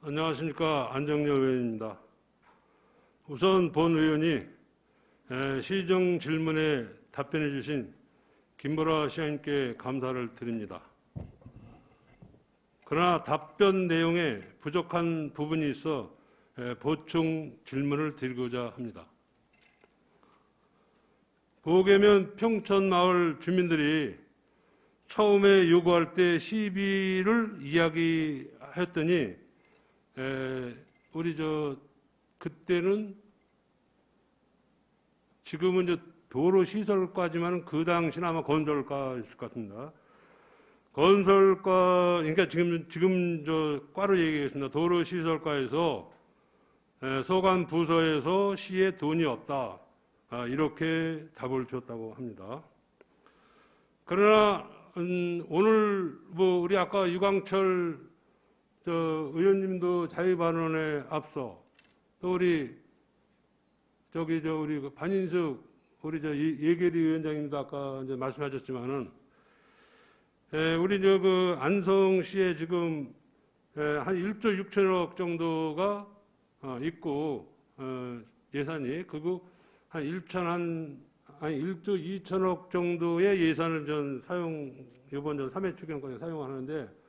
안녕하십니까. 안정여 의원입니다. 우선 본 의원이 시정 질문에 답변해 주신 김보라 시장님께 감사를 드립니다. 그러나 답변 내용에 부족한 부분이 있어 보충 질문을 드리고자 합니다. 보계면 평촌마을 주민들이 처음에 요구할 때 시비를 이야기했더니 우리 그때는 지금은 도로 시설과지만 그 당시는 아마 건설과였을 것 같습니다. 건설과, 그러니까 지금 과로 얘기하겠습니다. 도로 시설과에서 소관 부서에서 시에 돈이 없다. 이렇게 답을 줬다고 합니다. 그러나 오늘 우리 아까 유광철 의원님도 자유발언에 앞서 또 우리 반인숙 우리 예결위 위원장님도 아까 이제 말씀하셨지만은 우리 안성시에 지금 한 1조 6천억 정도가 있고 예산이 그리고 한 1조 2천억 정도의 예산을 이번 3회 추경까지 사용하는데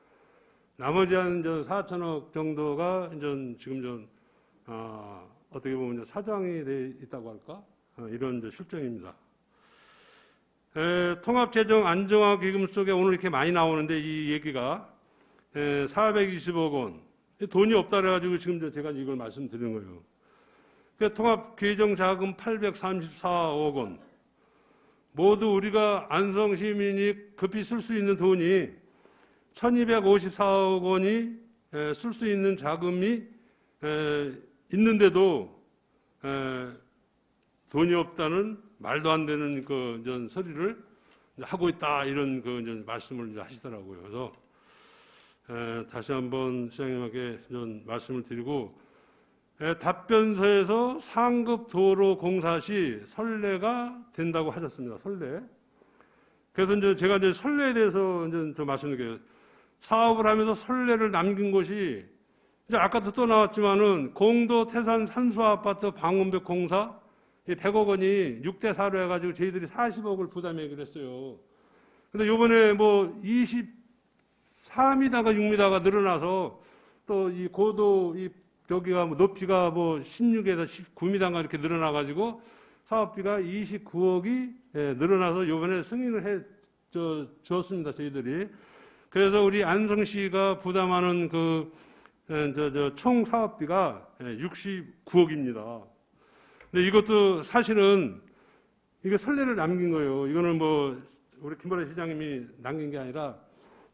나머지 한 4천억 정도가 지금 어떻게 보면 사장이 돼 있다고 할까? 이런 실정입니다. 통합재정 안정화기금 속에 오늘 이렇게 많이 나오는데 이 얘기가 420억 원 돈이 없다 그래가지고 지금 제가 이걸 말씀드리는 거예요. 통합개정자금 834억 원 모두 우리가 안성 시민이 급히 쓸 수 있는 돈이 1254억 원이 쓸 수 있는 자금이 있는데도 돈이 없다는 말도 안 되는 소리를 하고 있다 이런 말씀을 하시더라고요. 그래서 다시 한번 시장님에게 말씀을 드리고 답변서에서 상급 도로 공사 시 선례가 된다고 하셨습니다. 선례. 그래서 제가 선례에 대해서 좀 말씀드릴게요. 사업을 하면서 선례를 남긴 곳이 아까도 또 나왔지만은 공도 태산 산수아파트 방원벽 공사 100억 원이 6대4로 해가지고 저희들이 40억을 부담하기로 했어요. 근데 요번에 23m가 6m가 늘어나서 또 이 고도 저기가 높이가 16에서 19m인가 이렇게 늘어나가지고 사업비가 29억이 늘어나서 요번에 승인을 줬습니다. 저희들이. 그래서 우리 안성시가 부담하는 총 사업비가 69억입니다. 근데 이것도 사실은 이게 선례를 남긴 거예요. 이거는 우리 김보라 시장님이 남긴 게 아니라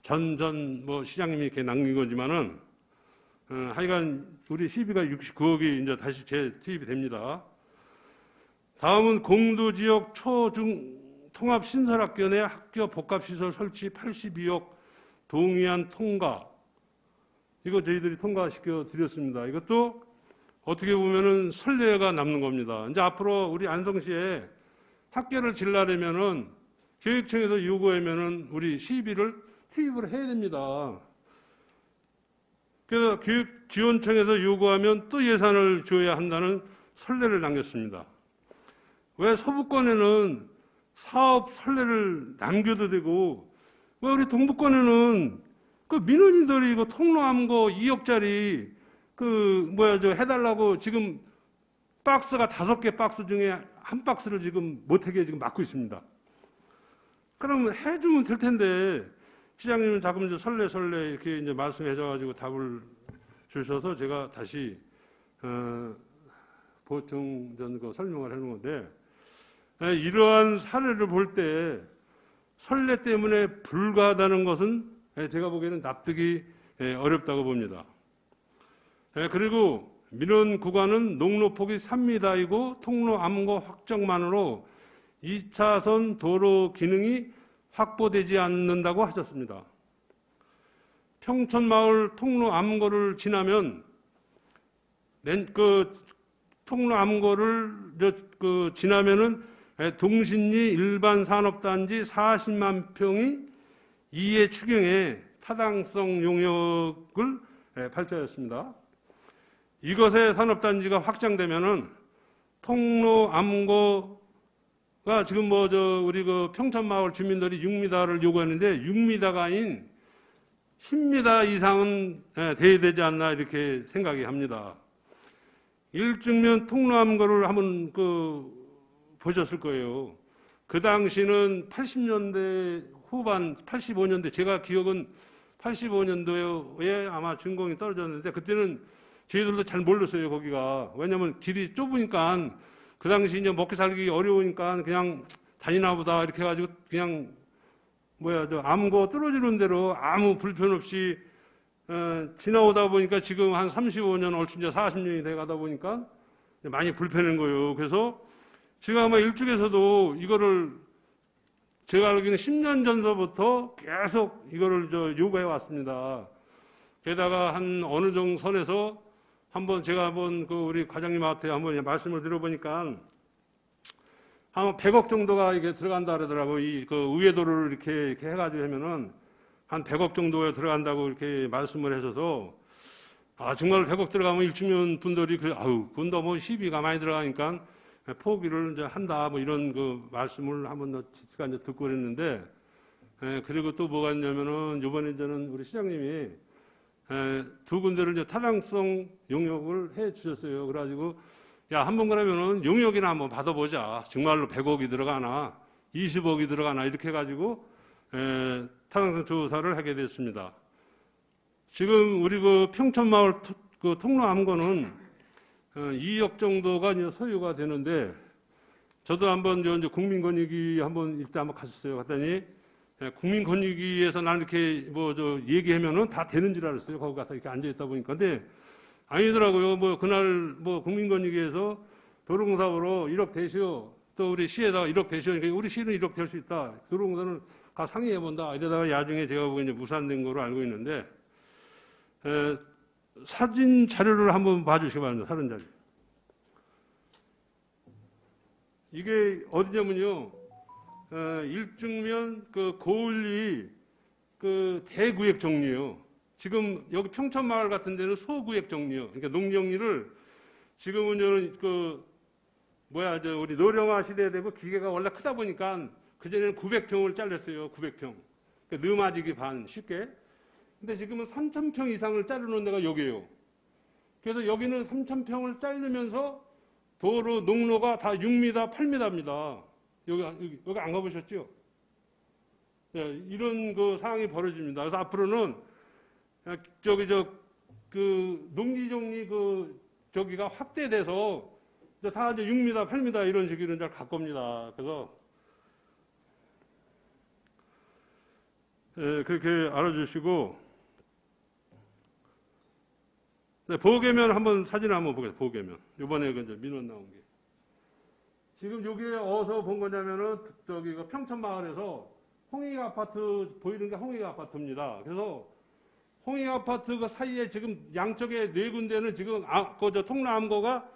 전 시장님이 이렇게 남긴 거지만은 하여간 우리 시비가 69억이 이제 다시 재투입이 됩니다. 다음은 공도지역 초중 통합 신설학교 내 학교 복합시설 설치 82억 동의안 통과. 이거 저희들이 통과시켜 드렸습니다. 이것도 어떻게 보면은 선례가 남는 겁니다. 이제 앞으로 우리 안성시에 학교를 지으려면은 교육청에서 요구하면은 우리 시비를 투입을 해야 됩니다. 그래서 교육지원청에서 요구하면 또 예산을 줘야 한다는 선례를 남겼습니다. 왜 서부권에는 사업 선례를 남겨도 되고 왜 우리 동부권에는 민원인들이 이거 통로암거 2억짜리 해달라고 지금 박스가 5개 박스 중에 한 박스를 지금 못하게 지금 막고 있습니다. 그럼 해주면 될 텐데 시장님은 자꾸 설레 이렇게 이제 말씀해줘가지고 답을 주셔서 제가 다시 보충 설명을 하는 건데 이러한 사례를 볼 때 선례 때문에 불가하다는 것은 제가 보기에는 납득이 어렵다고 봅니다. 그리고 민원 구간은 농로폭이 3m이고 통로 암거 확정만으로 2차선 도로 기능이 확보되지 않는다고 하셨습니다. 평촌마을 통로 암거를 지나면 통로 암거를 지나면은 동신리 일반 산업단지 40만 평이 2회 추경에 타당성 용역을 발표하였습니다. 이것의 산업단지가 확장되면은 통로, 암고가 지금 우리 그 평촌마을 주민들이 6m를 요구했는데 6m가 아닌 10m 이상은 돼야 되지 않나 이렇게 생각이 합니다. 일중면 통로 암고를 한번 보셨을 거예요. 그 당시는 80년대 후반, 85년대, 제가 기억은 85년도에 아마 준공이 떨어졌는데 그때는 저희들도 잘 몰랐어요, 거기가. 왜냐면 길이 좁으니까 그 당시 이제 먹고 살기 어려우니까 그냥 다니나 보다 이렇게 해가지고 그냥 암고 떨어지는 대로 아무 불편 없이 지나오다 보니까 지금 한 35년, 얼추 이제 40년이 돼 가다 보니까 많이 불편한 거예요. 그래서 지금 아마 일중에서도 이거를 제가 알기로는 10년 전서부터 계속 이거를 요구해 왔습니다. 게다가 한 어느 정도 선에서 제가 우리 과장님한테 한번 말씀을 들어보니까 한 100억 정도가 이게 들어간다 그러더라고요. 의회도를 이렇게 해가지고 하면은 한 100억 정도에 들어간다고 이렇게 말씀을 하셔서 정말 100억 들어가면 일주면 분들이 그건 너무 시비가 많이 들어가니까 포기를 이제 한다 이런 말씀을 한번 제가 이제 듣고 그랬는데 그리고 또 뭐가 있냐면은 이번에 저는 우리 시장님이 두 군데를 이제 타당성 용역을 해 주셨어요. 그래가지고 한번 그러면은 용역이나 한번 받아보자. 정말로 100억이 들어가나 20억이 들어가나 이렇게 해가지고 타당성 조사를 하게 됐습니다. 지금 우리 평촌마을 통로 암고는 2억 정도가 이제 소유가 되는데 저도 한번 이제 국민권익위 일단 한번 갔었어요. 갔더니 국민권익위에서 난 이렇게 얘기하면은 다 되는 줄 알았어요. 거기 가서 이렇게 앉아 있다 보니까. 근데 아니더라고요. 그날 국민권익위에서 도로공사로 1억 대시오. 또 우리 시에다가 1억 대시오. 그러니까 우리 시는 1억 될 수 있다. 도로공사는 가 상의해 본다. 이러다가 나중에 제가 보기엔 이제 무산된 거로 알고 있는데 사진 자료를 한번 봐주시기 바랍니다. 사진 자료. 이게 어디냐면요. 일중면 고을리 대구역 정리예요. 지금 여기 평촌마을 같은 데는 소구역 정리요. 그러니까 농정리를 지금은 우리 노령화 시대에 되고 기계가 원래 크다 보니까 그전에는 900평을 잘랐어요. 900평. 그러니까 너마지기 반 쉽게. 근데 지금은 3,000평 이상을 자르는 데가 여기예요. 그래서 여기는 3,000평을 자르면서 도로, 농로가 다 6m, 8m입니다. 여기 안 가보셨죠? 이런 상황이 벌어집니다. 그래서 앞으로는 농지정리 저기가 확대돼서 다 이제 6m, 8m 이런 식으로 이제 갈 겁니다. 그래서 그렇게 알아주시고 보계면 한번 사진 한번 보겠습니다. 보계면 이번에 이제 민원 나온 게 지금 여기에 어디서 본 거냐면은 평촌마을에서 홍익 아파트 보이는 게 홍익 아파트입니다. 그래서 홍익 아파트 그 사이에 지금 양쪽에 네 군데는 지금 통로 암고가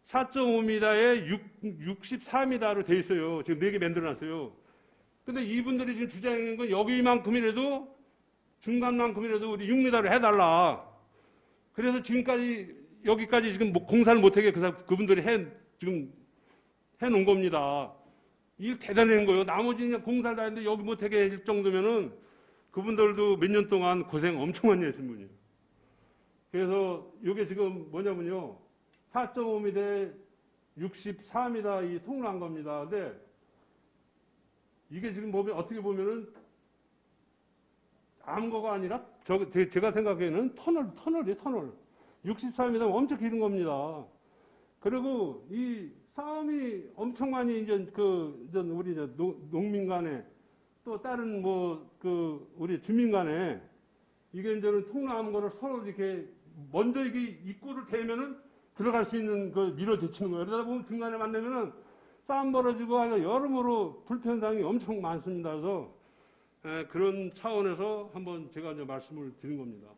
4.5m에 64m로 돼 있어요. 지금 4개 만들어놨어요. 근데 이분들이 지금 주장하는 건 여기만큼이라도 중간만큼이라도 우리 6m로 해달라. 그래서 지금까지 여기까지 지금 공사를 못하게 그분들이 지금 해놓은 겁니다. 일 대단한 거예요. 나머지 그냥 공사를 다 했는데 여기 못하게 할 정도면은 그분들도 몇 년 동안 고생 엄청 많이 했은 분이에요. 그래서 이게 지금 뭐냐면요. 4.5m, 64m 이 통로 한 겁니다. 근데 이게 지금 어떻게 보면은 암거가 아니라 제가 생각에는 터널이에요, 터널. 64m면 엄청 길은 겁니다. 그리고 이 싸움이 엄청 많이 이제 우리 농민 간에 또 다른 우리 주민 간에 이게 이제는 통로 암거를 서로 이렇게 먼저 이게 입구를 대면은 들어갈 수 있는 밀어제치는 거예요. 그러다 보면 중간에 만나면은 싸움 벌어지고 여러모로 불편사항이 엄청 많습니다. 그래서 그런 차원에서 한번 제가 이제 말씀을 드린 겁니다.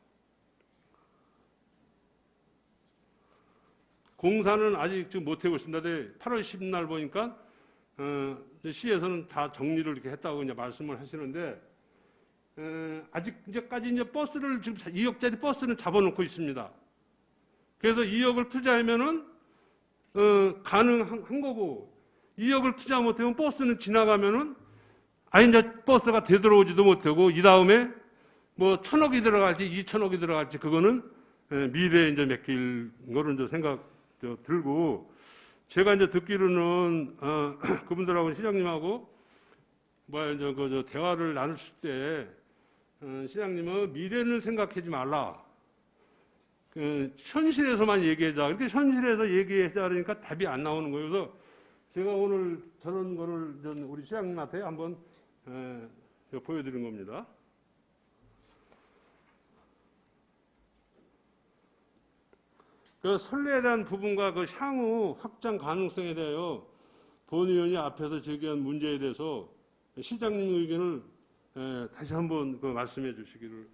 공사는 아직 지금 못하고 있습니다. 8월 10일 날 보니까 시에서는 다 정리를 이렇게 했다고 이제 말씀을 하시는데 아직 이제까지 버스를 지금 2억짜리 버스는 잡아놓고 있습니다. 그래서 2억을 투자하면은 가능한 거고, 2억을 투자 못하면 버스는 지나가면은 이제 버스가 되돌아오지도 못하고, 이 다음에 뭐 1,000억이 들어갈지 2,000억이 들어갈지 그거는 미래에 이제 맡길 거를 이제 생각 들고, 제가 이제 듣기로는 그분들하고 시장님하고 이제 저 대화를 나누실 때 시장님은 미래는 생각하지 말라. 현실에서만 얘기하자. 이렇게 현실에서 얘기하자 그러니까 답이 안 나오는 거예요. 그래서 제가 오늘 저런 거를 우리 시장님한테 한번 보여드린 겁니다. 그 선례에 대한 부분과 그 향후 확장 가능성에 대하여 본 의원이 앞에서 제기한 문제에 대해서 시장님 의견을 다시 한번 말씀해 주시기를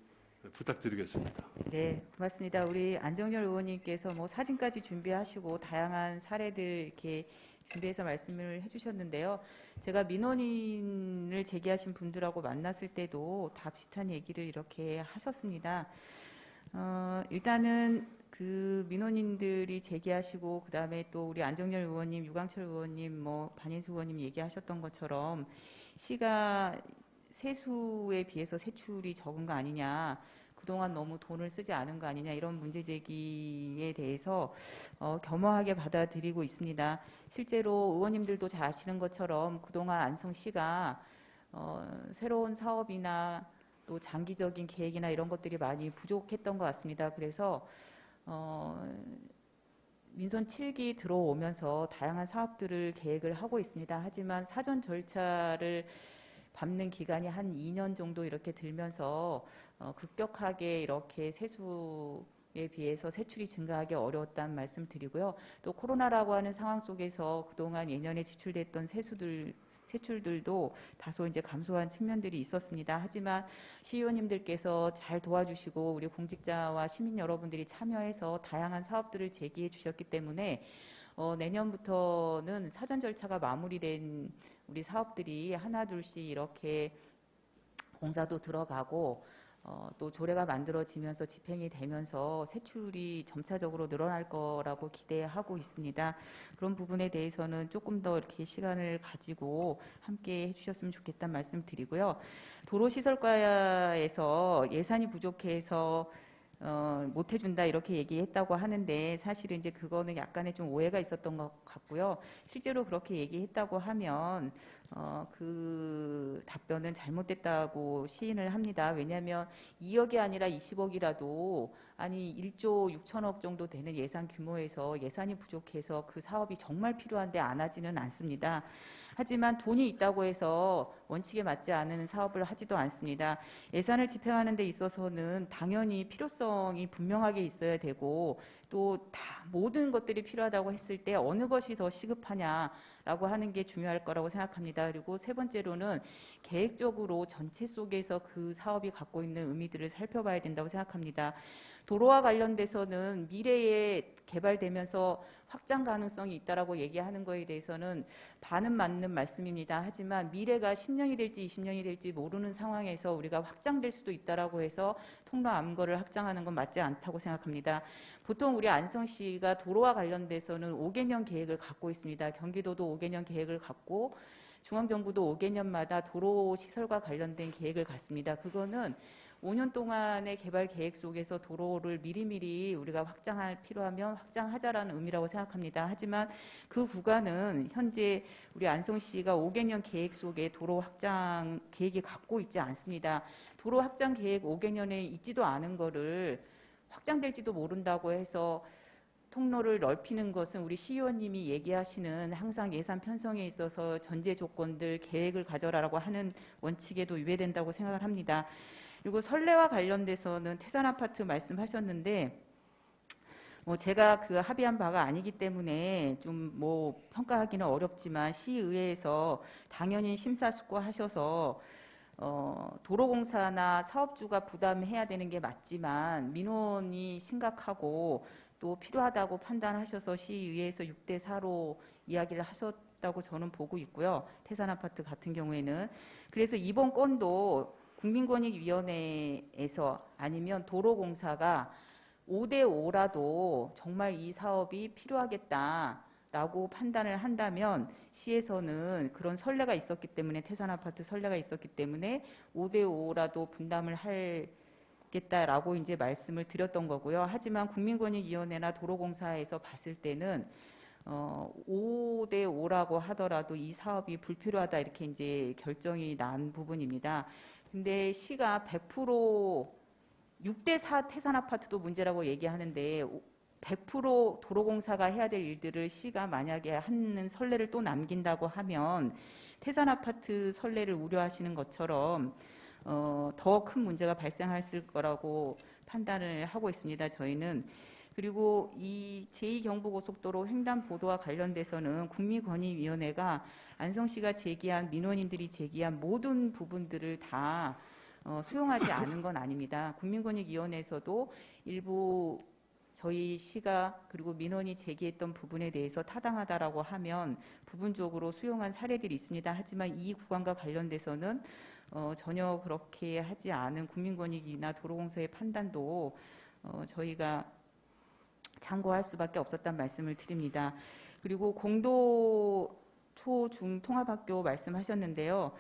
부탁드리겠습니다. 네, 고맙습니다. 우리 안정열 의원님께서 뭐 사진까지 준비하시고 다양한 사례들 이렇게 준비해서 말씀을 해주셨는데요. 제가 민원인을 제기하신 분들하고 만났을 때도 다 비슷한 얘기를 이렇게 하셨습니다. 일단은 그 민원인들이 제기하시고 그다음에 또 우리 안정열 의원님, 유광철 의원님, 뭐 반인수 의원님 얘기하셨던 것처럼 시가 세수에 비해서 세출이 적은 거 아니냐, 그동안 너무 돈을 쓰지 않은 거 아니냐, 이런 문제 제기에 대해서 겸허하게 받아들이고 있습니다. 실제로 의원님들도 잘 아시는 것처럼 그동안 안성시가 새로운 사업이나 또 장기적인 계획이나 이런 것들이 많이 부족했던 것 같습니다. 그래서 민선 7기 들어오면서 다양한 사업들을 계획을 하고 있습니다. 하지만 사전 절차를 밟는 기간이 한 2년 정도 이렇게 들면서 급격하게 이렇게 세수에 비해서 세출이 증가하기 어려웠다는 말씀 드리고요. 또 코로나라고 하는 상황 속에서 그동안 예년에 지출됐던 세출들도 다소 이제 감소한 측면들이 있었습니다. 하지만 시의원님들께서 잘 도와주시고 우리 공직자와 시민 여러분들이 참여해서 다양한 사업들을 제기해 주셨기 때문에 내년부터는 사전 절차가 마무리된 우리 사업들이 하나 둘씩 이렇게 공사도 들어가고 또 조례가 만들어지면서 집행이 되면서 세출이 점차적으로 늘어날 거라고 기대하고 있습니다. 그런 부분에 대해서는 조금 더 이렇게 시간을 가지고 함께 해주셨으면 좋겠다는 말씀 드리고요. 도로시설과에서 예산이 부족해서 못 해준다 이렇게 얘기했다고 하는데, 사실은 이제 그거는 약간의 좀 오해가 있었던 것 같고요. 실제로 그렇게 얘기했다고 하면 그 답변은 잘못됐다고 시인을 합니다. 왜냐하면 2억이 아니라 20억이라도 아니 1조 6천억 정도 되는 예산 규모에서 예산이 부족해서 그 사업이 정말 필요한데 안 하지는 않습니다. 하지만 돈이 있다고 해서 원칙에 맞지 않은 사업을 하지도 않습니다. 예산을 집행하는 데 있어서는 당연히 필요성이 분명하게 있어야 되고, 또 다 모든 것들이 필요하다고 했을 때 어느 것이 더 시급하냐라고 하는 게 중요할 거라고 생각합니다. 그리고 세 번째로는 계획적으로 전체 속에서 그 사업이 갖고 있는 의미들을 살펴봐야 된다고 생각합니다. 도로와 관련돼서는 미래에 개발되면서 확장 가능성이 있다라고 얘기하는 거에 대해서는 반은 맞는 말씀입니다. 하지만 미래가 10년이 될지 20년이 될지 모르는 상황에서 우리가 확장될 수도 있다라고 해서 통로 암거를 확장하는 건 맞지 않다고 생각합니다. 보통 우리 안성시가 도로와 관련돼서는 5개년 계획을 갖고 있습니다. 경기도도 5개년 계획을 갖고 중앙정부도 5개년마다 도로 시설과 관련된 계획을 갖습니다. 그거는 5년 동안의 개발 계획 속에서 도로를 미리미리 우리가 확장할 필요하면 확장하자라는 의미라고 생각합니다. 하지만 그 구간은 현재 우리 안성시가 5개년 계획 속에 도로 확장 계획이 갖고 있지 않습니다. 도로 확장 계획 5개년에 있지도 않은 거를 확장될지도 모른다고 해서 통로를 넓히는 것은 우리 시의원님이 얘기하시는 항상 예산 편성에 있어서 전제 조건들 계획을 가져라라고 하는 원칙에도 위배된다고 생각을 합니다. 그리고 선례와 관련돼서는 태산 아파트 말씀하셨는데, 제가 그 합의한 바가 아니기 때문에 좀 평가하기는 어렵지만 시의회에서 당연히 심사숙고하셔서 도로공사나 사업주가 부담해야 되는 게 맞지만 민원이 심각하고 또 필요하다고 판단하셔서 시의회에서 6대4로 이야기를 하셨다고 저는 보고 있고요. 태산 아파트 같은 경우에는. 그래서 이번 건도 국민권익위원회에서 아니면 도로공사가 5대 5라도 정말 이 사업이 필요하겠다라고 판단을 한다면 시에서는 그런 선례가 있었기 때문에 태산아파트 선례가 있었기 때문에 5대 5라도 분담을 하겠다라고 이제 말씀을 드렸던 거고요. 하지만 국민권익위원회나 도로공사에서 봤을 때는 5대 5라고 하더라도 이 사업이 불필요하다 이렇게 이제 결정이 난 부분입니다. 근데 시가 100% 6대 4 태산 아파트도 문제라고 얘기하는데 100% 도로공사가 해야 될 일들을 시가 만약에 하는 선례를 또 남긴다고 하면 태산 아파트 선례를 우려하시는 것처럼 더 큰 문제가 발생했을 거라고 판단을 하고 있습니다. 저희는. 그리고 이 제2경부고속도로 횡단보도와 관련돼서는 국민권익위원회가 안성시가 제기한 민원인들이 제기한 모든 부분들을 다 수용하지 않은 건 아닙니다. 국민권익위원회에서도 일부 저희 시가 그리고 민원이 제기했던 부분에 대해서 타당하다라고 하면 부분적으로 수용한 사례들이 있습니다. 하지만 이 구간과 관련돼서는 전혀 그렇게 하지 않은 국민권익위나 도로공사의 판단도 저희가 참고할 수밖에 없었다는 말씀을 드립니다. 그리고 공도 초, 중 통합학교 말씀하셨는데요.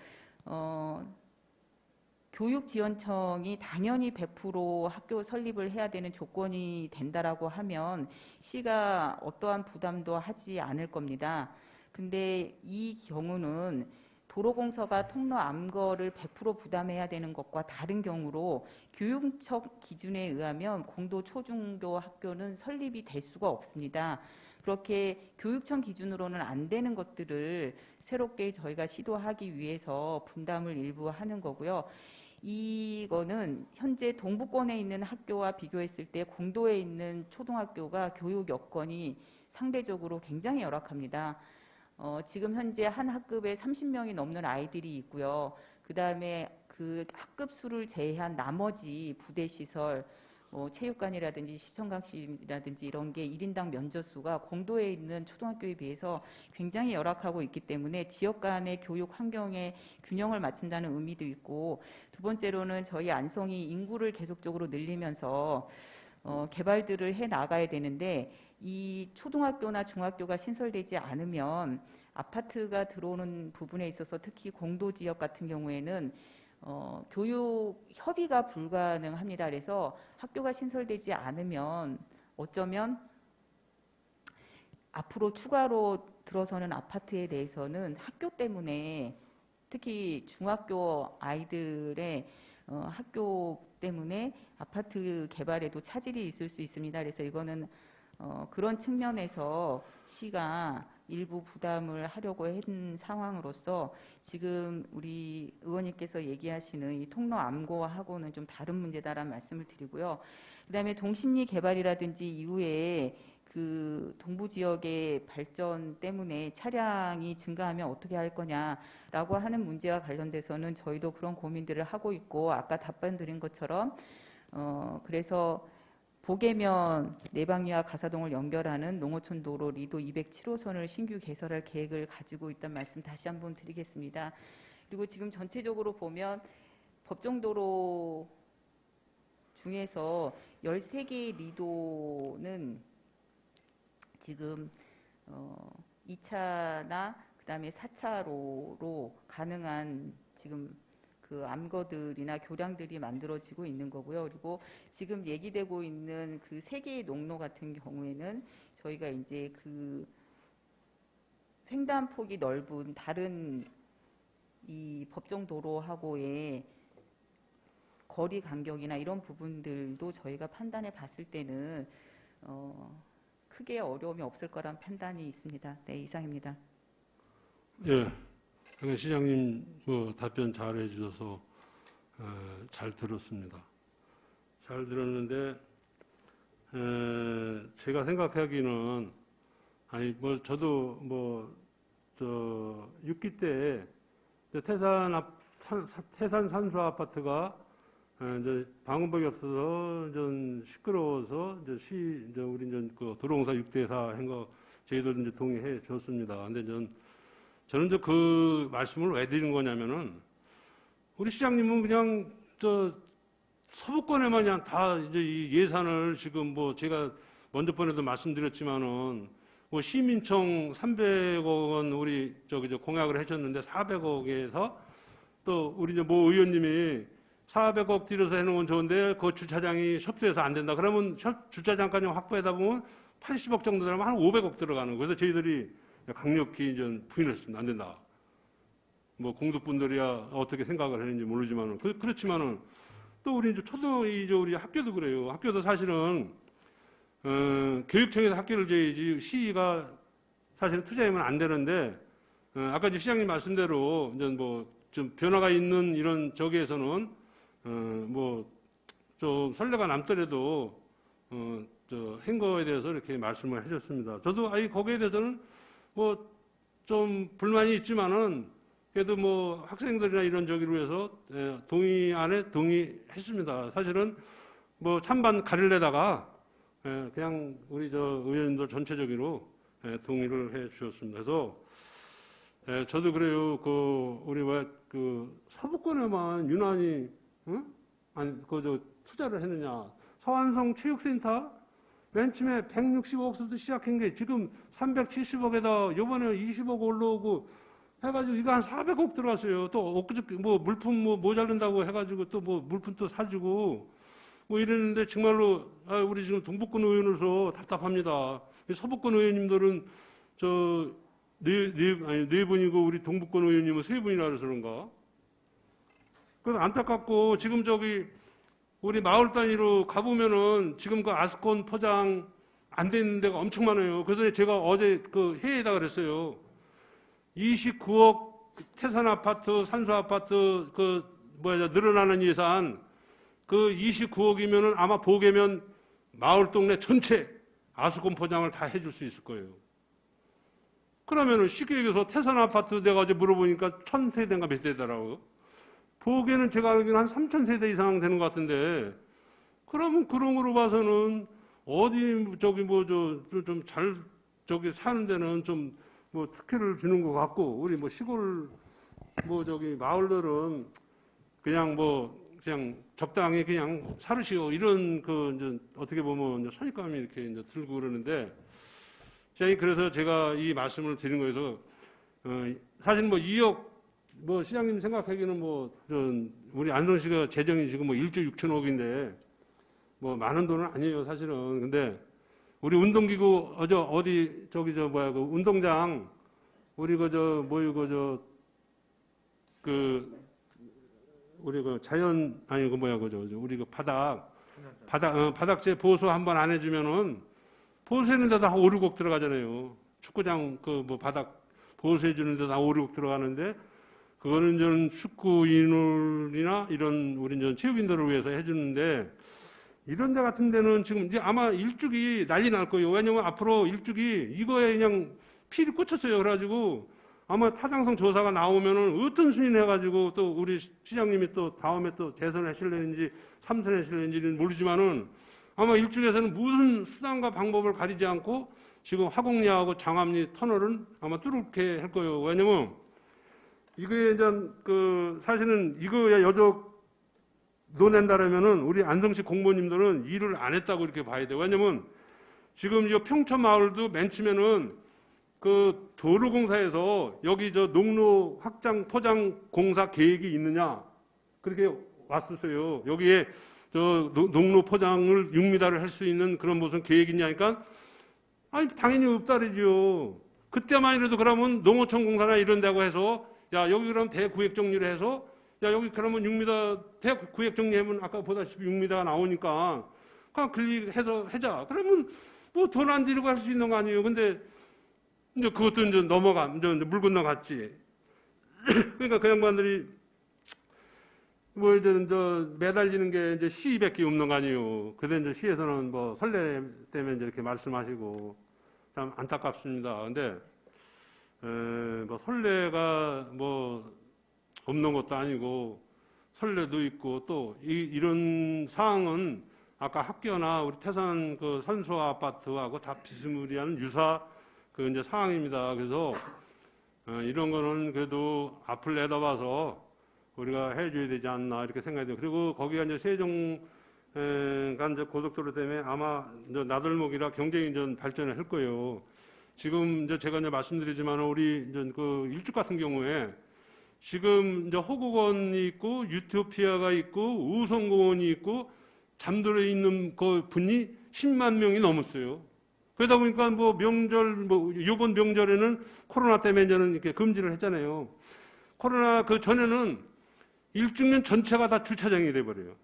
교육지원청이 당연히 100% 학교 설립을 해야 되는 조건이 된다라고 하면 시가 어떠한 부담도 하지 않을 겁니다. 근데 이 경우는 도로공사가 통로 암거를 100% 부담해야 되는 것과 다른 경우로 교육청 기준에 의하면 공도 초중도 학교는 설립이 될 수가 없습니다. 그렇게 교육청 기준으로는 안 되는 것들을 새롭게 저희가 시도하기 위해서 분담을 일부 하는 거고요. 이거는 현재 동부권에 있는 학교와 비교했을 때 공도에 있는 초등학교가 교육 여건이 상대적으로 굉장히 열악합니다. 지금 현재 한 학급에 30명이 넘는 아이들이 있고요. 그 다음에 그 학급 수를 제외한 나머지 부대시설, 체육관이라든지 시청각실이라든지 이런 게 1인당 면접수가 공도에 있는 초등학교에 비해서 굉장히 열악하고 있기 때문에 지역 간의 교육 환경의 균형을 맞춘다는 의미도 있고, 두 번째로는 저희 안성이 인구를 계속적으로 늘리면서 개발들을 해 나가야 되는데 이 초등학교나 중학교가 신설되지 않으면 아파트가 들어오는 부분에 있어서 특히 공도 지역 같은 경우에는 교육 협의가 불가능합니다. 그래서 학교가 신설되지 않으면 어쩌면 앞으로 추가로 들어서는 아파트에 대해서는 학교 때문에 특히 중학교 아이들의 학교 때문에 아파트 개발에도 차질이 있을 수 있습니다. 그래서 이거는 그런 측면에서 시가 일부 부담을 하려고 한 상황으로서 지금 우리 의원님께서 얘기하시는 이 통로 암고하고는 좀 다른 문제다라는 말씀을 드리고요. 그다음에 동심리 개발이라든지 이후에 그 동부 지역의 발전 때문에 차량이 증가하면 어떻게 할 거냐라고 하는 문제와 관련돼서는 저희도 그런 고민들을 하고 있고, 아까 답변 드린 것처럼 그래서 보계면 내방리와 가사동을 연결하는 농어촌 도로 리도 207호선을 신규 개설할 계획을 가지고 있다는 말씀 다시 한번 드리겠습니다. 그리고 지금 전체적으로 보면 법정도로 중에서 13개 리도는 지금 2차나 그다음에 4차로로 가능한 지금 그 암거들이나 교량들이 만들어지고 있는 거고요. 그리고 지금 얘기되고 있는 그 3개의 농로 같은 경우에는 저희가 이제 그 횡단폭이 넓은 다른 이 법정도로하고의 거리 간격이나 이런 부분들도 저희가 판단해 봤을 때는 크게 어려움이 없을 거란 판단이 있습니다. 네, 이상입니다. 예. 그러니까 시장님 답변 잘 해주셔서 잘 들었습니다. 잘 들었는데 제가 생각하기는 저도 6기 때 태산 산수 아파트가 이제 방음벽이 없어서 좀 시끄러워서 우리 그 도로공사 6대4 한 거 저희도 이제 동의해 줬습니다. 근데 저는 이제 그 말씀을 왜 드린 거냐면은 우리 시장님은 그냥 서부권에만 그냥 다 이제 이 예산을 지금 뭐 제가 먼저 번에도 말씀드렸지만은 뭐 시민청 300억 원 우리 저기 저 공약을 해줬는데 400억에서 또 우리 이제 모 의원님이 400억 들여서 해놓은 건 좋은데 그 주차장이 협소해서 안 된다. 그러면 주차장까지 확보하다 보면 80억 정도 되면 한 500억 들어가는 거예요. 그래서 저희들이 강력히 이제 부인했습니다. 안 된다. 뭐 공덕분들이야 어떻게 생각을 했는지 모르지만은 그렇지만은 또 우리 이제 우리 학교도 그래요. 학교도 사실은 교육청에서 학교를 지어야지 시가 사실은 투자하면 안 되는데 아까 이제 시장님 말씀대로 이제 뭐 좀 변화가 있는 이런 저기에서는 뭐 좀 선례가 남더라도 한 거에 대해서 이렇게 말씀을 해줬습니다. 저도 거기에 대해서는 뭐 좀 불만이 있지만은 그래도 뭐 학생들이나 이런 저기로 해서 동의했습니다. 사실은 뭐 찬반 가릴래다가 그냥 우리 저 의원님들 전체적으로 동의를 해 주셨습니다. 그래서 저도 그래요. 우리 서부권에만 유난히 투자를 했느냐. 서안성 체육센터 맨 처음에 165억부터 시작한 게 지금 370억에다 요번에 20억 올라오고 해가지고 이거 한 400억 들어갔어요. 또 엊그저께 뭐 물품 뭐 모자른다고 해가지고 또 뭐 물품 또 사주고 뭐 이랬는데 정말로 우리 지금 동북권 의원으로서 답답합니다. 서북권 의원님들은 네 분이고 우리 동북권 의원님은 세 분이라 그래서 그런가? 그래서 안타깝고 지금 우리 마을 단위로 가보면은 지금 그 아스콘 포장 안 되는 데가 엄청 많아요. 그래서 제가 어제 회의에다 그랬어요. 29억 태산 아파트, 산소 아파트 늘어나는 예산 29억이면은 아마 보게면 마을 동네 전체 아스콘 포장을 다 해줄 수 있을 거예요. 그러면은 쉽게 얘기해서 태산 아파트 내가 어제 물어보니까 1000세대인가 몇 세대라고. 보기에는 제가 알기로는 한 3000세대 이상 되는 것 같은데, 그러면 그런 거로 봐서는 어디 좀 잘 사는 데는 좀 뭐 특혜를 주는 것 같고, 우리 뭐 시골 마을들은 그냥 적당히 그냥 살으시고 이런 이제 어떻게 보면 이제 선입감이 이렇게 이제 들고 그러는데, 그래서 제가 이 말씀을 드린 거에서 사실 2억 시장님 생각하기에는 우리 안성시가 재정이 지금 1조 6천억인데 많은 돈은 아니에요 사실은. 근데 우리 운동기구 운동장 우리 우리 자연 우리 바닥재 보수 한번 안 해주면은 보수했는데도 한 5, 6억 들어가잖아요. 축구장 바닥 보수해 주는데도 한 5, 6억 들어가는데 그거는 좀 축구인이나 이런 우리 체육인들을 위해서 해주는데 이런 데 같은 데는 지금 이제 아마 일죽이 난리 날 거예요. 왜냐면 앞으로 일죽이 이거에 그냥 피를 꽂혔어요. 그래가지고 아마 타당성 조사가 나오면은 어떤 순위를 해가지고 또 우리 시장님이 또 다음에 또 재선하실는지 삼선하실는지는 모르지만은 아마 일죽에서는 무슨 수단과 방법을 가리지 않고 지금 화곡리하고 장암리 터널은 아마 뚫게 할 거예요. 왜냐면 이거에 이제 사실은 이거에 여적 논낸다라면은 우리 안성시 공무원님들은 일을 안 했다고 이렇게 봐야 돼요. 왜냐면 지금 이 평촌마을도 맨 처음에는 도로공사에서 여기 농로 확장 포장 공사 계획이 있느냐 그렇게 왔었어요. 여기에 농로 포장을 6m를 할 수 있는 그런 무슨 계획이 있냐니까 당연히 없다르지요. 그때만이라도 그러면 농어촌 공사나 이런 데고 해서 여기 그럼 대구획 정리를 해서 여기 그러면 6m 대구획 정리하면 아까 보다시피 6m가 나오니까 그냥 클릭해서 하자. 그러면 돈 안 들이고 할 수 있는 거 아니에요. 근데 이제 그것도 이제 이제 물 건너갔지. 그러니까 그 양반들이 이제 매달리는 게 이제 시밖에 없는 거 아니에요. 근데 이제 시에서는 설레 때문에 이제 이렇게 말씀하시고 참 안타깝습니다. 근데 설레가 없는 것도 아니고 설레도 있고 또 이런 사항은 아까 학교나 우리 태산 산소 아파트하고 다 비스무리한 유사 이제 상황입니다. 그래서 이런 거는 그래도 앞을 내다봐서 우리가 해줘야 되지 않나 이렇게 생각이 돼요. 그리고 거기가 이제 세종 간 고속도로 때문에 아마 이제 나들목이라 경쟁이 좀 발전을 할 거예요. 지금 이제 제가 이제 말씀드리지만 우리 이제 그 일죽 같은 경우에 지금 이제 호국원이 있고 유토피아가 있고 우성공원이 있고 잠들어 있는 그 분이 10만 명이 넘었어요. 그러다 보니까 뭐 명절 뭐 이번 명절에는 코로나 때문에 이제는 이렇게 금지를 했잖아요. 코로나 그 전에는 일주년 전체가 다 주차장이 돼 버려요.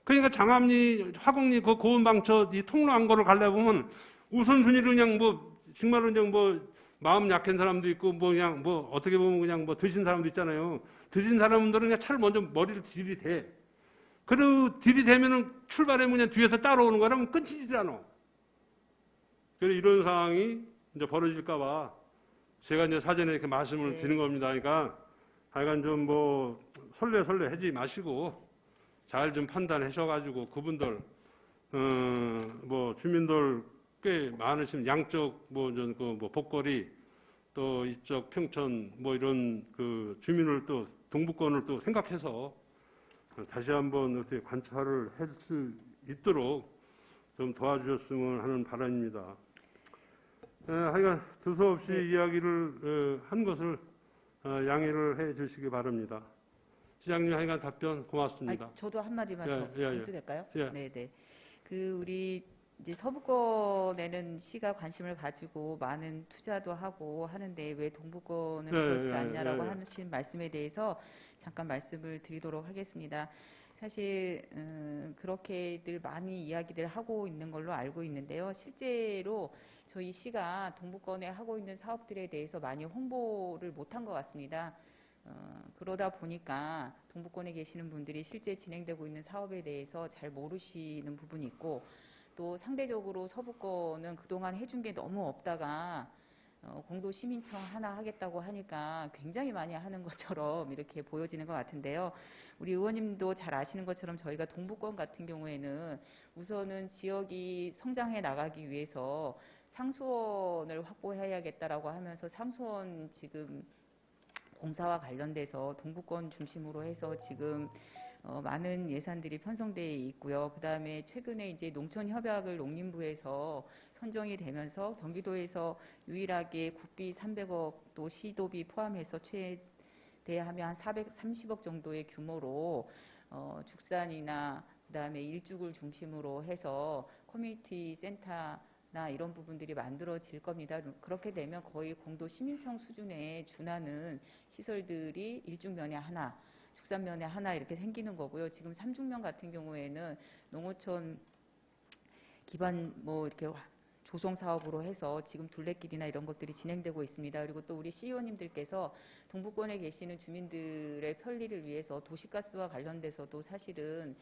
그러니까 장암리, 화곡리 그 고운방처 이 통로 안거를 가려 보면 우선순위로 그냥 뭐 정말로 그냥 뭐 마음 약한 사람도 있고 뭐 그냥 뭐 어떻게 보면 그냥 뭐 드신 사람도 있잖아요. 드신 사람들은 그냥 차를 먼저 머리를 들이대. 그리고 들이대면은 출발하면 그냥 뒤에서 따라오는 거라면 끊기지 않아. 그래서 이런 상황이 이제 벌어질까봐 제가 이제 사전에 이렇게 말씀을 드린 겁니다. 그러니까 하여간 좀 뭐 설레 하지 마시고 잘 좀 판단하셔가지고 그분들 뭐 주민들 꽤 많으신 양쪽 뭐 복거리 또 이쪽 평촌 뭐 이런 그 주민을 또 동부권을 또 생각해서 다시 한번 어떻게 관찰을 할 수 있도록 좀 도와주셨으면 하는 바람입니다. 하여간 두서없이 이야기를 한 것을 양해를 해 주시기 바랍니다. 시장님 하여간 답변 고맙습니다. 저도 한마디만 더 해도 될까요? 예. 네. 그 우리 이제 서부권에는 시가 관심을 가지고 많은 투자도 하고 하는데 왜 동부권은 그렇지 않냐라고 하신 말씀에 대해서 잠깐 말씀을 드리도록 하겠습니다. 사실 그렇게들 많이 이야기들 하고 있는 걸로 알고 있는데요. 실제로 저희 시가 동부권에 하고 있는 사업들에 대해서 많이 홍보를 못한 것 같습니다. 그러다 보니까 동부권에 계시는 분들이 실제 진행되고 있는 사업에 대해서 잘 모르시는 부분이 있고 또 상대적으로 서부권은 그동안 해준 게 너무 없다가 공도 시민청 하나 하겠다고 하니까 굉장히 많이 하는 것처럼 이렇게 보여지는 것 같은데요. 우리 의원님도 잘 아시는 것처럼 저희가 동부권 같은 경우에는 우선은 지역이 성장해 나가기 위해서 상수원을 확보해야겠다라고 하면서 상수원 지금 공사와 관련돼서 동부권 중심으로 해서 지금 많은 예산들이 편성되어 있고요. 그다음에 최근에 이제 농촌협약을 농림부에서 선정이 되면서 경기도에서 유일하게 국비 300억 또 시도비 포함해서 최대하면 한 430억 정도의 규모로 축산이나 그다음에 일죽을 중심으로 해서 커뮤니티 센터나 이런 부분들이 만들어질 겁니다. 그렇게 되면 거의 공도 시민청 수준에 준하는 시설들이 일죽면에 하나, 축산면에 하나 이렇게 생기는 거고요. 지금 삼죽면 같은 경우에는 농어촌 기반 뭐 이렇게 조성 사업으로 해서 지금 둘레길이나 이런 것들이 진행되고 있습니다. 그리고 또 우리 시의원님들께서 동부권에 계시는 주민들의 편리를 위해서 도시가스와 관련돼서도 사실은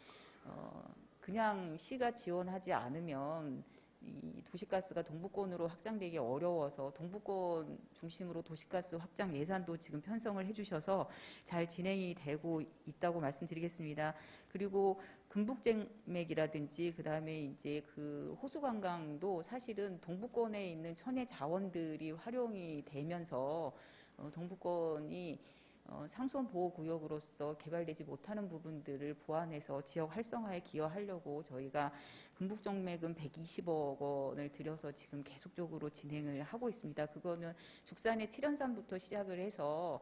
그냥 시가 지원하지 않으면 이 도시가스가 동부권으로 확장되기 어려워서 동부권 중심으로 도시가스 확장 예산도 지금 편성을 해주셔서 잘 진행이 되고 있다고 말씀드리겠습니다. 그리고 금북쟁맥이라든지 그다음에 이제 그 호수관광도 사실은 동부권에 있는 천혜 자원들이 활용이 되면서 동부권이 상수원 보호구역으로서 개발되지 못하는 부분들을 보완해서 지역 활성화에 기여하려고 저희가 금북정맥은 120억 원을 들여서 지금 계속적으로 진행을 하고 있습니다. 그거는 죽산의 7연산부터 시작을 해서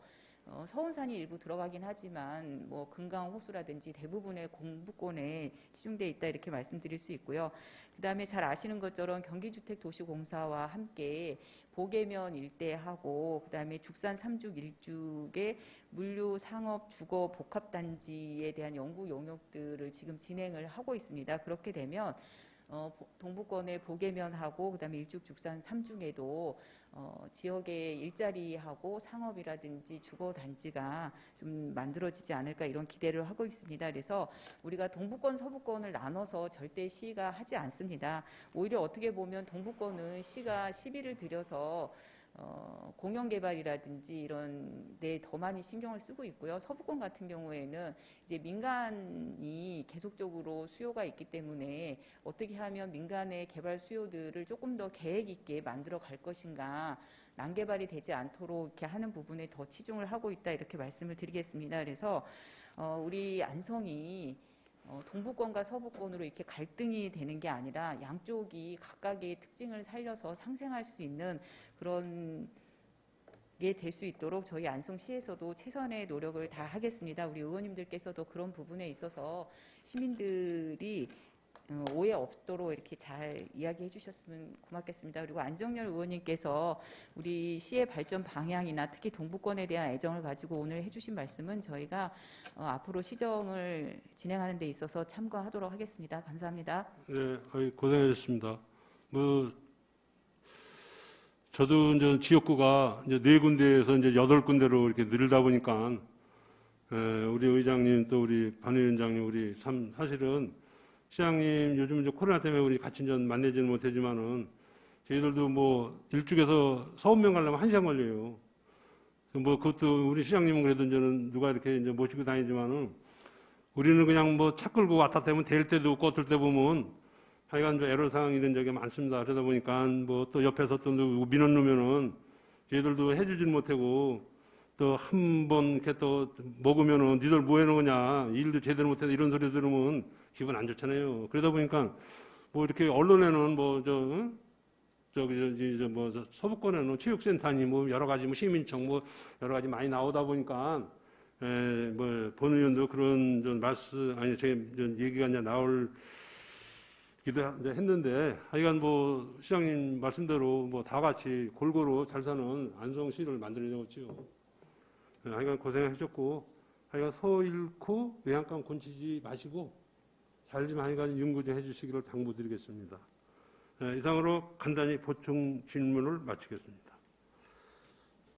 서운산이 일부 들어가긴 하지만 뭐 금강 호수라든지 대부분의 공부권에 치중되어 있다 이렇게 말씀드릴 수 있고요. 그다음에 잘 아시는 것처럼 경기주택도시공사와 함께 보계면 일대하고 그다음에 죽산 3죽 1죽의 물류 상업 주거 복합단지에 대한 연구 용역들을 지금 진행을 하고 있습니다. 그렇게 되면 동부권의 보계면하고 그다음에 일죽 죽산 3중에도 지역의 일자리하고 상업이라든지 주거 단지가 좀 만들어지지 않을까 이런 기대를 하고 있습니다. 그래서 우리가 동부권 서부권을 나눠서 절대 시가 하지 않습니다. 오히려 어떻게 보면 동부권은 시가 시비를 들여서 공영 개발이라든지 이런 데 더 많이 신경을 쓰고 있고요. 서부권 같은 경우에는 이제 민간이 계속적으로 수요가 있기 때문에 어떻게 하면 민간의 개발 수요들을 조금 더 계획 있게 만들어 갈 것인가, 난개발이 되지 않도록 이렇게 하는 부분에 더 치중을 하고 있다, 이렇게 말씀을 드리겠습니다. 그래서 우리 안성이 동부권과 서부권으로 이렇게 갈등이 되는 게 아니라 양쪽이 각각의 특징을 살려서 상생할 수 있는 그런 게 될 수 있도록 저희 안성시에서도 최선의 노력을 다 하겠습니다. 우리 의원님들께서도 그런 부분에 있어서 시민들이 오해 없도록 이렇게 잘 이야기해 주셨으면 고맙겠습니다. 그리고 안정열 의원님께서 우리 시의 발전 방향이나 특히 동부권에 대한 애정을 가지고 오늘 해주신 말씀은 저희가 앞으로 시정을 진행하는 데 있어서 참고하도록 하겠습니다. 감사합니다. 네, 고생하셨습니다. 저도 이제 지역구가 이제 4군데에서 이제 8군데로 이렇게 늘다 보니까 우리 의장님 또 우리 반 위원장님 우리 참 사실은 시장님 요즘 이제 코로나 때문에 우리 같이 좀 만나지는 못하지만은 저희들도 뭐 일쪽에서 서운면 가려면 1시간 걸려요. 뭐 그것도 우리 시장님은 그래도 이제는 누가 이렇게 이제 모시고 다니지만은 우리는 그냥 뭐 차 끌고 왔다 대면 될 때도 없고 어떨 때 보면 하여간 좀 애로사항 이런 적이 많습니다. 그러다 보니까 뭐 또 옆에서 또 민원 넣으면은 저희들도 해주질 못하고 또 한 번 이렇게 또 먹으면은 니들 뭐 해놓은 거냐, 일도 제대로 못해서 이런 소리 들으면 기분 안 좋잖아요. 그러다 보니까 뭐 이렇게 언론에는 뭐 뭐 서부권에는 체육센터니 뭐 여러 가지 뭐 시민청 뭐 여러 가지 많이 나오다 보니까 뭐 본 의원도 그런 좀 말씀 아니 제 얘기가 이제 나올 기도 했는데 하여간 뭐 시장님 말씀대로 뭐 다 같이 골고루 잘 사는 안성시를 만들어내었지요. 하여간 고생하셨고 하여간 서 잃고 외양간 곤치지 마시고 잘 좀 하여간 연구 좀 해주시기를 당부드리겠습니다. 이상으로 간단히 보충 질문을 마치겠습니다.